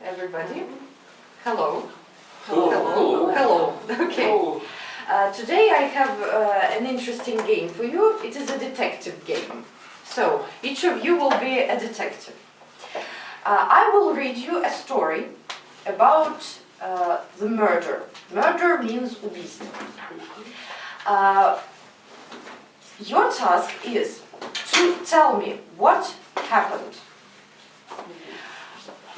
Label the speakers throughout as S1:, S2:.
S1: everybody. Hello.
S2: Hello.
S1: Okay. Today I have an interesting game for you. It is a detective game. So each of you will be a detective. I will read you a story about the murder. Murder means убийство. Your task is to tell me what happened.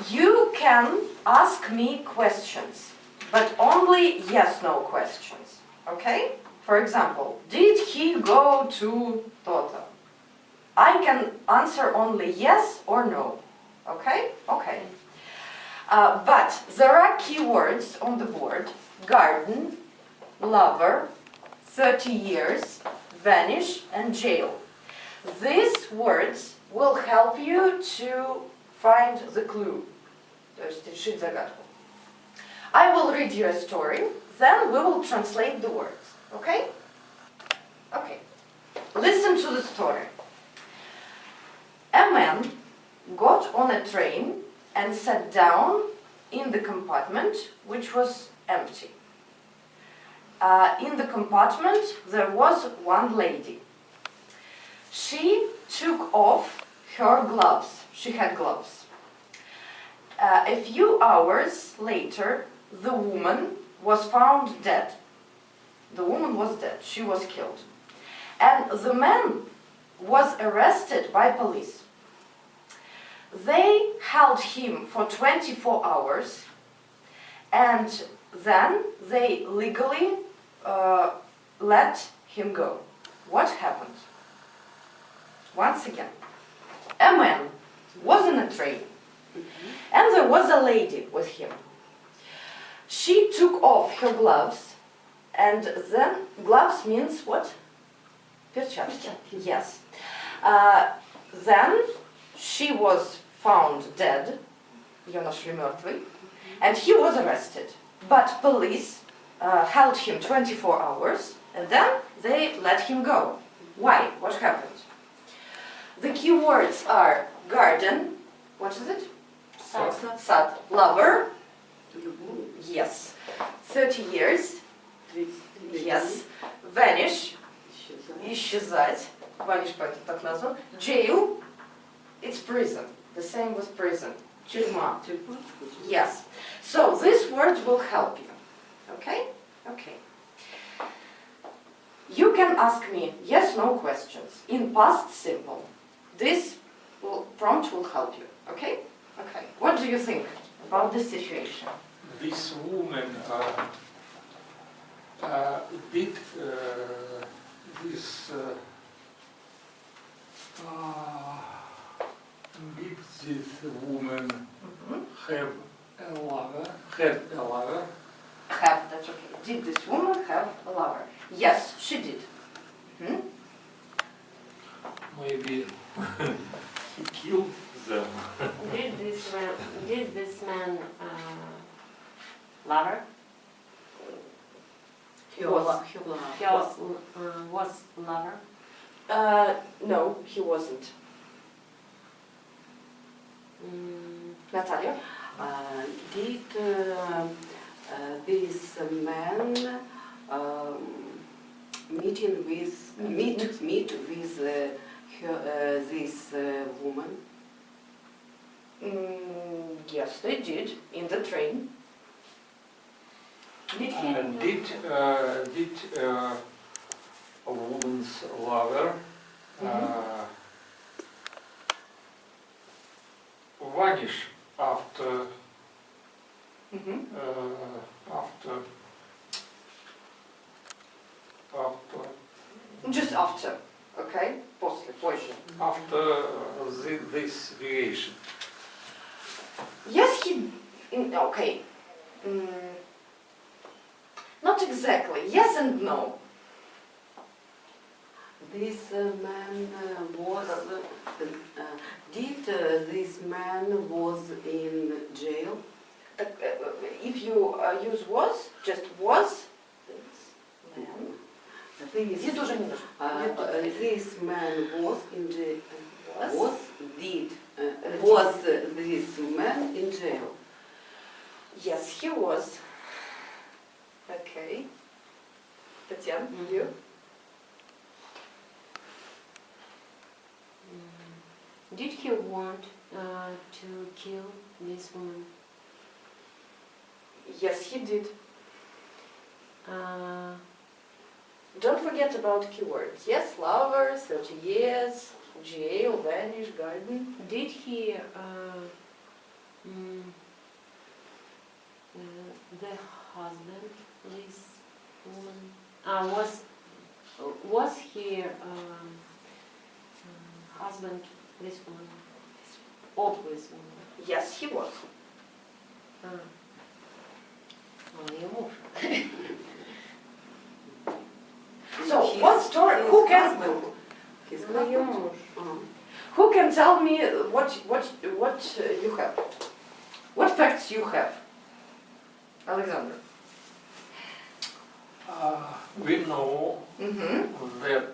S1: You can ask me questions, but only yes-no questions. Okay? For example, did he go to то-то? I can answer only yes or no. Okay? Okay. But there are keywords on the board: garden, lover, 30 years, vanish, and jail. These words will help you to find the clue. То есть решить загадку. I will read you a story, then we will translate the words. Okay? Okay. Listen to the story. A man got on a train and sat down in the compartment which was empty. In the compartment there was one lady. She took off her gloves. She had gloves. A few hours later, the woman was found dead. The woman was dead. She was killed. And the man was arrested by police. They held him for 24 hours, and then they legally let him go. What happened? Once again, a man was in a train, and there was a lady with him. She took off her gloves, and then gloves means what? Перчатки. Yes. Then she was found dead. Ее нашли мертвой, and he was arrested. But police held him 24 hours, and then they let him go. Why? What happened? The key words are garden. What is it? Sad. Lover. Yes. 30 years. Yes. Vanish. Исчезать. Vanish поэтому так назван. Jail. It's prison. The same with prison. Тюрьма. Yes. So these words will help you. Okay? Okay. You can ask me yes/no questions in past simple. This prompt will help you. Okay? Okay. What do you think about this situation?
S2: This woman did this woman have a lover? Had a lover?
S1: Have, that's okay. Did this woman have a lover? Yes, she did.
S2: Maybe he killed them.
S3: Did this man lover?
S1: He was.
S3: Was lover?
S1: No, he wasn't. Natalia?
S4: Did this man meet with this woman?
S1: Yes, they did, in the train.
S3: Did he?
S2: Did a woman's lover vanish after
S1: Just after, okay? После, позже.
S2: after this relation?
S1: Yes, okay. Not exactly. Yes and no.
S4: This man was. Did this man was in jail?
S1: If you use was, just was.
S4: This man was in jail. Was this man in jail?
S1: he was. Okay. Tatiana, you?
S3: Did he want to kill this woman?
S1: Yes, he did.
S3: Uh,
S1: Don't forget about keywords. Yes, lover, 30 years, jail, vanish, garden.
S3: did he the husband this woman was he husband this woman of this woman?
S1: Yes, he was.
S3: Он ее муж.
S1: So,
S4: His-
S1: what story?
S4: his
S1: Who can
S4: husband. His
S3: Он ее
S4: husband.
S3: муж.
S1: who can tell me what you have? What facts you have, Alexander?
S2: We know
S1: Mm-hmm.
S2: that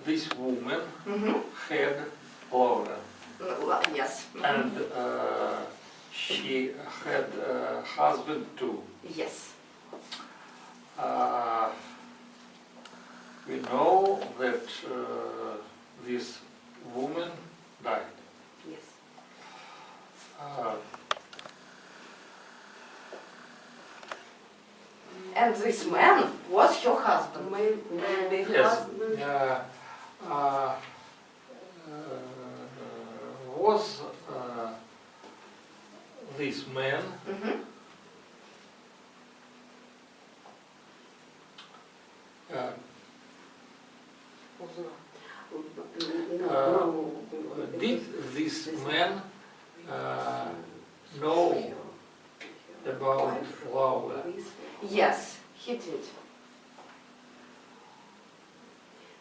S2: this woman
S1: Mm-hmm.
S2: had lover,
S1: Well, yes.
S2: and she had a husband too.
S1: Yes.
S2: We know that this woman died.
S1: Yes. And this man was your husband.
S4: Maybe
S2: Yes.
S4: husband.
S2: Was this man
S1: Mm-hmm.
S4: No.
S2: did this man know about love?
S1: Yes, he did.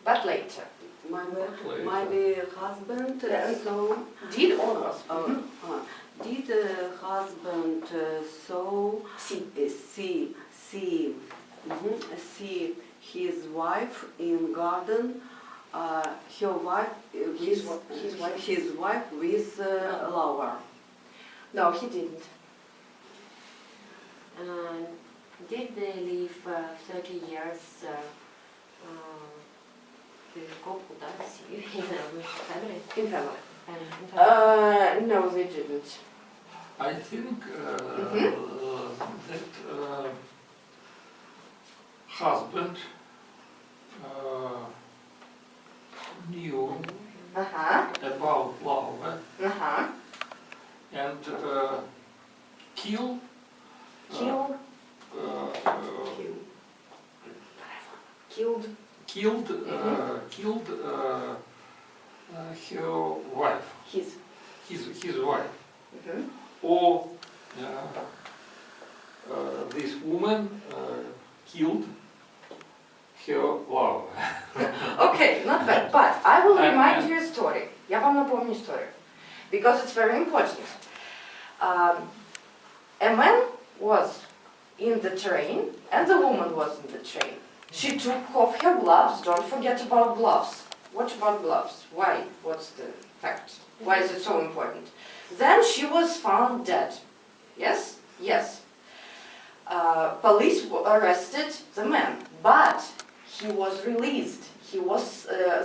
S1: But later.
S4: Maybe husband saw.
S1: Did or was?
S4: Did husband saw see his wife in garden? Her wife
S1: His
S4: with
S1: wife?
S4: his wife with lover.
S1: No, he didn't.
S3: Did they live 30 years
S1: In family. No, they didn't.
S2: I think that husband knew
S1: Uh-huh.
S2: about love
S1: Uh-huh.
S2: and killed
S1: Killed. Killed.
S2: killed her wife,
S1: His.
S2: his wife,
S1: Mm-hmm.
S2: or this woman killed her love.
S1: Okay, not bad. But I will remind you a story. Я вам напомню историю. Because it's very important. A man was in the train and the woman was in the train. She took off her gloves. Don't forget about gloves. What about gloves? Why? What's the fact? Why is it so important? Then she was found dead. Yes? Yes. Police arrested the man, but he was released.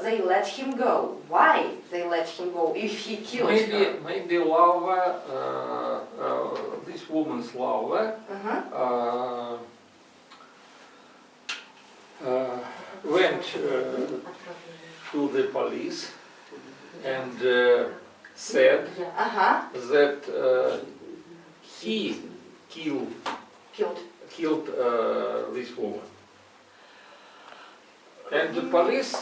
S1: They let him go. Why they let him go if he killed her?
S2: Maybe lover, this woman's lover,
S1: Uh-huh.
S2: went to the police and said
S1: Uh-huh.
S2: that he killed
S1: Killed.
S2: this woman. And the police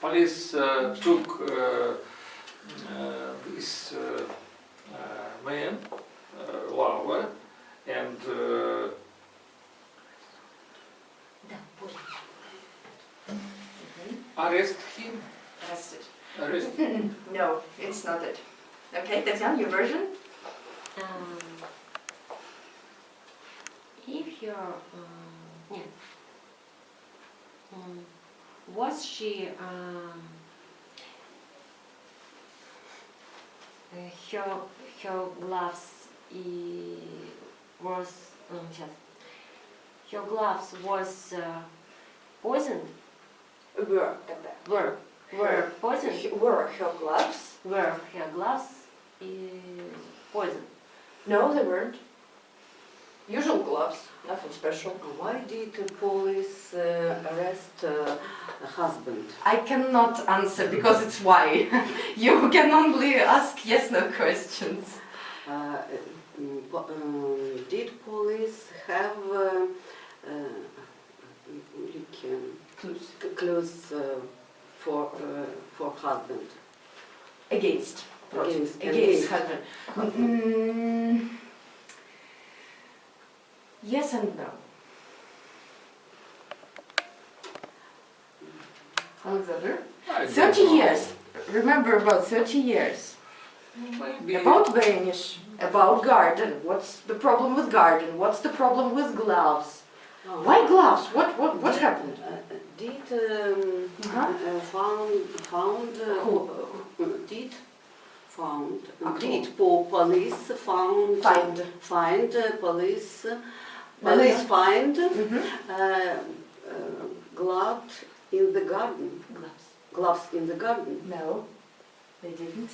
S2: police took this man, lover, and arrest him.
S1: Arrested.
S2: Arrest.
S1: No, it's not it. Okay, Tatiana, your version?
S3: If you're, was she her gloves was her gloves was poisoned. Were poisoned.
S1: Were her gloves?
S3: Were her gloves poisoned?
S1: No, they weren't. Usual gloves, nothing special.
S4: Why did the police arrest husband?
S1: I cannot answer because it's why. You can only ask yes/no questions.
S4: Did police have clues for husband?
S1: Against
S4: Against.
S1: husband. Yes and no. Alexander?
S2: I don't
S1: 30
S2: know.
S1: years. Remember about 30 years.
S2: Maybe
S1: About vanish, about garden. What's the problem with garden? What's the problem with gloves? Why gloves? What happened?
S4: Did police find police find gloves in the garden? Gloves in the garden?
S1: No, they didn't.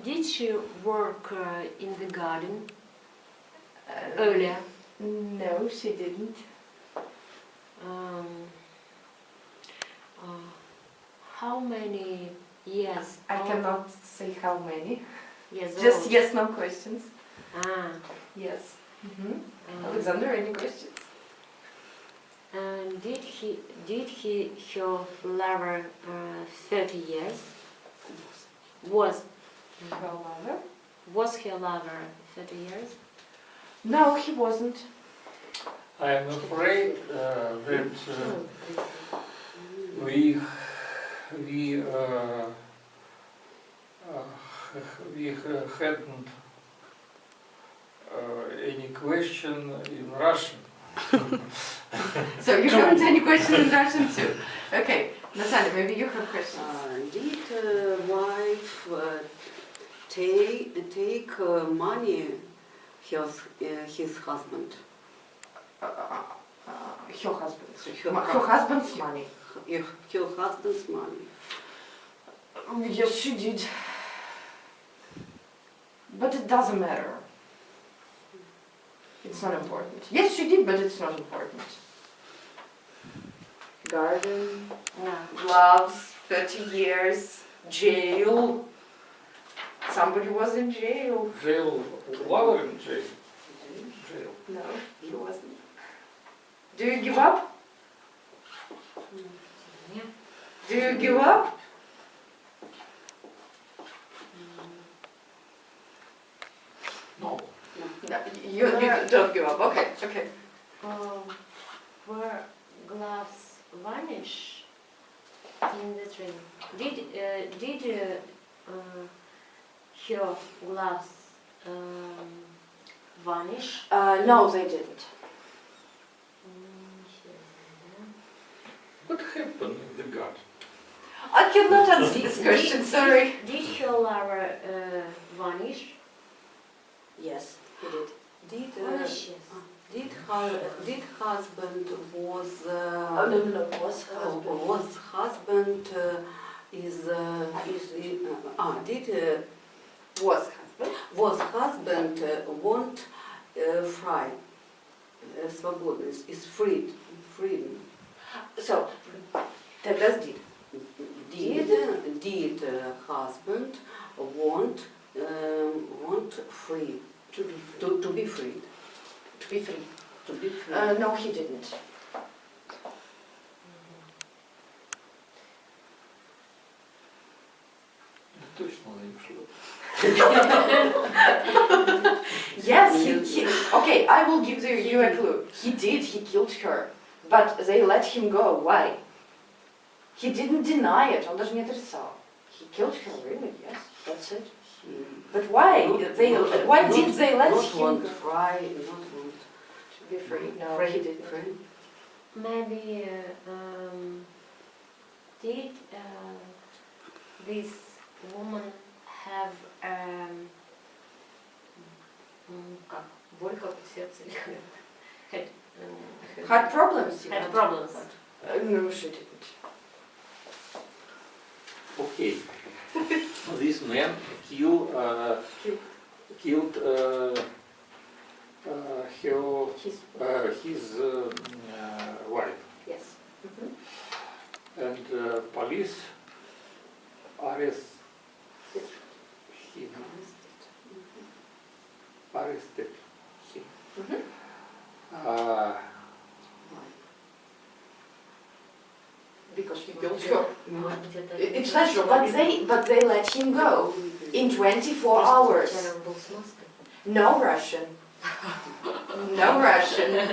S3: Did she work in the garden earlier?
S1: No, she didn't.
S3: How many years?
S1: I cannot say how many.
S3: Years
S1: Just
S3: old?
S1: yes/no questions.
S3: Ah.
S1: Yes. Alexander, any questions?
S3: Did her lover 30 years? Was her lover 30 years?
S1: No, he wasn't.
S2: I am afraid that we hadn't any question in Russian.
S1: So you haven't any questions in Russian too? Okay, Natalia, maybe you have questions.
S4: Did wife take money his husband?
S1: Her husband's.
S4: Her
S1: Her husband's money.
S4: Her husband's money.
S1: Yes, she did. But it doesn't matter. It's not important. Yes, she did, but it's not important. Garden, gloves, 30 years, jail. Somebody was in jail.
S2: Jail, lover in jail. Jail.
S1: No, he wasn't. Do you give up?
S3: Yeah.
S1: Do you give up?
S2: No.
S1: No, you don't give up. Okay, okay.
S3: Were gloves vanish in the train? Did her gloves vanish?
S1: No, they didn't.
S2: What happened in the garden?
S1: I cannot answer this question, sorry.
S3: Did her lover vanish?
S1: Yes, he did.
S3: Vanishes.
S4: Did husband was
S1: No, was
S4: was husband
S1: Was husband?
S4: was husband want free свободность is freedom.
S1: So, that does did.
S4: Did husband want free
S1: To be free.
S4: to be free?
S1: To be free.
S4: To be free.
S1: No, he didn't.
S2: Точно не ушло.
S1: Yes, he. Okay, I will give you a clue. He killed her. But they let him go. Why? He didn't deny it. Он даже не отрицал. He killed her, really, yes. That's it. But why? Why did they let
S4: not
S1: him
S4: want
S1: go?
S4: free, not want
S1: To be free. No,
S4: free,
S1: he didn't.
S4: free.
S3: Maybe did this woman have как? Боль как в сердце или had,
S1: Had problems? you
S3: had
S1: meant?
S3: problems.
S1: No, she didn't.
S2: Okay. This man killed his wife,
S1: Yes.
S2: and police arrested him. Arrested him.
S1: Mhm. Because he killed her.
S3: Может быть, это...
S1: It's natural, but they let him go in 24 hours.
S3: Вчера он был с маской.
S1: No Russian. No Russian.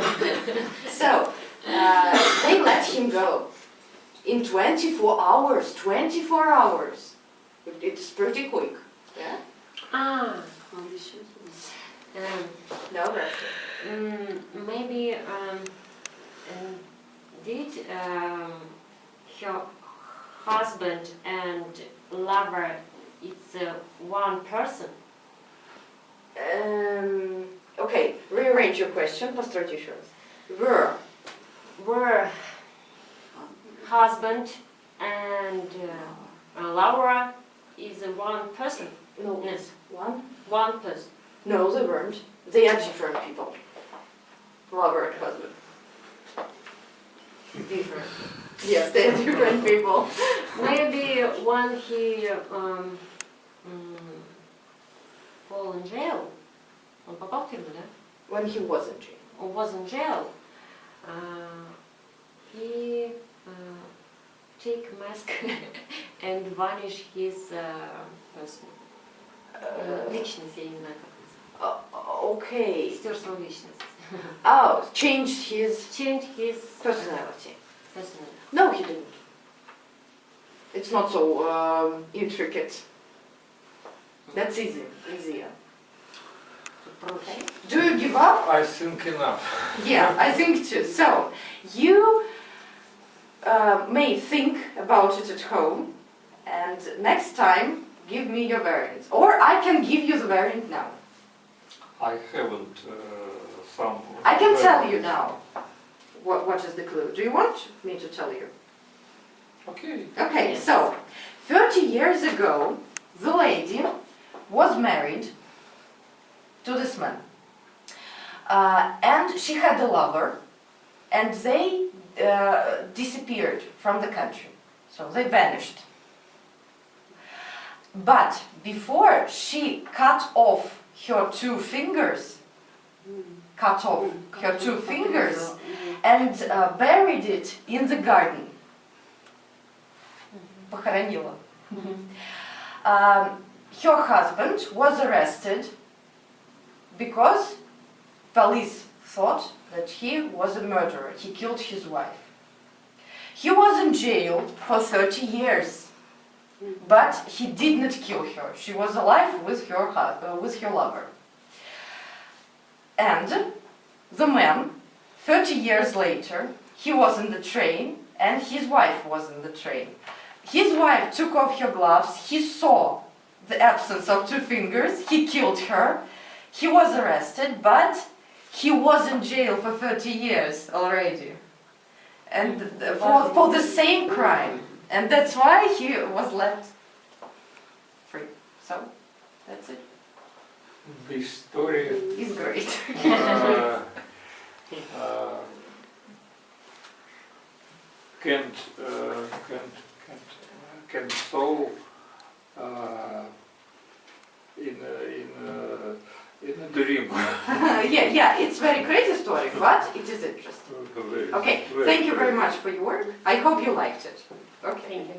S1: So, they let him go in 24 hours. 24 hours. It's pretty quick. Yeah?
S3: Ah,
S1: No Russian.
S3: maybe did her husband and lover it's one person?
S1: Okay, rearrange your question. Постройте еще раз.
S3: Were husband and Laura is one person?
S1: No.
S3: Yes,
S1: One?
S3: person.
S1: No, they weren't. They are different people. Lover and husband. Different. Yes, they are different people.
S3: Maybe when he fall in jail, он попал в тюрьму, да?
S1: When he was in jail.
S3: Or was in jail, he take mask and vanish his person. Личность, я не знаю, как
S1: Okay.
S3: называется. Стер свою личность.
S1: Oh, changed his
S3: Change his
S1: personality.
S3: personality.
S1: No, he didn't. It's not so intricate. That's easier.
S3: Okay.
S1: Do you give up?
S2: I think enough.
S1: Yeah, I think too. So, you may think about it at home, and next time give me your variants. Or I can give you the variant now.
S2: I haven't some.
S1: I can tell you now what is the clue. Do you want me to tell you?
S2: Okay.
S1: Okay,
S3: Yes.
S1: so 30 years ago, the lady was married to this man. And she had a lover, and they disappeared from the country. So they vanished. But before she cut off her two fingers, and buried it in the garden. Похоронила. Her husband was arrested because police thought that he was a murderer. He killed his wife. He was in jail for 30 years, but he did not kill her. She was alive with her lover. And the man, 30 years later, he was in the train and his wife was in the train. His wife took off her gloves, he saw the absence of two fingers, he killed her, he was arrested, but he was in jail for 30 years already. And for the same crime. And that's why he was let free. So, that's it.
S2: This story
S1: It's great.
S2: can solve in a dream.
S1: yeah, it's very crazy story, but it is interesting. Okay, thank you very much for your work. I hope you liked it. Okay.
S3: Thank you.